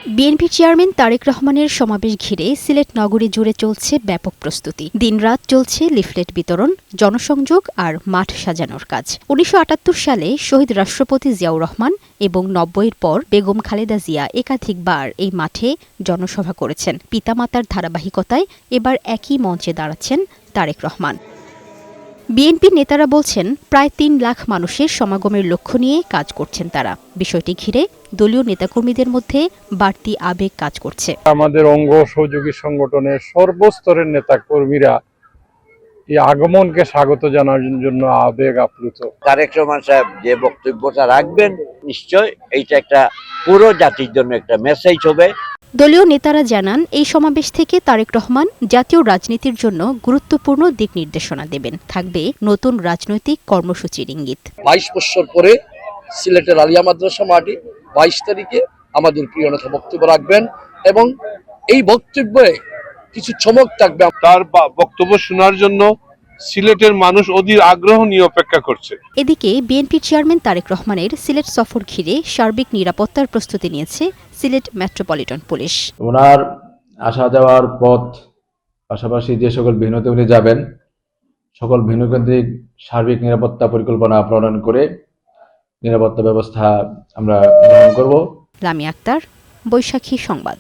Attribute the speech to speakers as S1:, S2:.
S1: BNP chairman Tarique রহমানের সমাবেশ ঘিরে সিলেট নগরী জুড়ে চলছে ব্যাপক প্রস্তুতি। দিনরাত চলছে লিফলেট বিতরণ, জনসংযোগ আর মাঠ সাজানোর কাজ। ১৯৭৮ সালে শহীদ রাষ্ট্রপতি জিয়াউর রহমান এবং ৯০-এর পর বেগম খালেদা জিয়া একাধিকবার এই মাঠে জনসভা করেছেন। পিতামাতার ধারাবাহিকতায় এবার একই মঞ্চে দাঁড়াচ্ছেন তারেক রহমান। বিএনপি নেতারা বলছেন, প্রায় ৩ লাখ মানুষের সমাগমের লক্ষ্য নিয়ে কাজ করছেন তারা। বিষয়টি ঘিরে দলীয় নেতাকর্মীদের মধ্যে বাড়তি আবেগ কাজ করছে।
S2: আমাদের অঙ্গ সহযোগী সংগঠনের সর্বস্তরের নেতাকর্মীরা এই আগমনকে স্বাগত জানানোর জন্য আবেগ আপ্লুত।
S3: তারেক রহমান সাহেব যে বক্তব্যটা রাখবেন, নিশ্চয় এইটা একটা পুরো জাতির জন্য একটা মেসেজ হবে।
S1: দলীয় নেতারা জানান, এই সমাবেশ থেকে তারেক রহমান জাতীয় রাজনীতির জন্য গুরুত্বপূর্ণ দিক নির্দেশনা দেবেন। থাকবে নতুন রাজনৈতিক কর্মসূচির ইঙ্গিত।
S4: ২২ বছর পরে সিলেটের আলিয়া মাদ্রাসা মাঠে ২২ তারিখে আমাদের প্রিয় নেতা বক্তব্য রাখবেন এবং এই বক্তব্যে কিছু চমক থাকবে।
S5: তার বক্তব্য শোনার জন্য সিলেটের মানুষ অধীর আগ্রহ নিয়ে অপেক্ষা করছে।
S1: এদিকে বিএনপি চেয়ারম্যান তারেক রহমানের সিলেট সফর ঘিরে সার্বিক নিরাপত্তার প্রস্তুতি নিয়েছে সিলেট মেট্রোপলিটন পুলিশ।
S6: ওনার আসা যাওয়ার পথ, পাশাপাশি যে সকল ভেন্যুতে উনি যাবেন, সকল ভেন্যুকেন্দ্রিক সার্বিক নিরাপত্তা পরিকল্পনা প্রণয়ন করে নিরাপত্তা ব্যবস্থা আমরা গ্রহণ করব।
S1: লামিয়া আক্তার, বৈশাখী সংবাদ।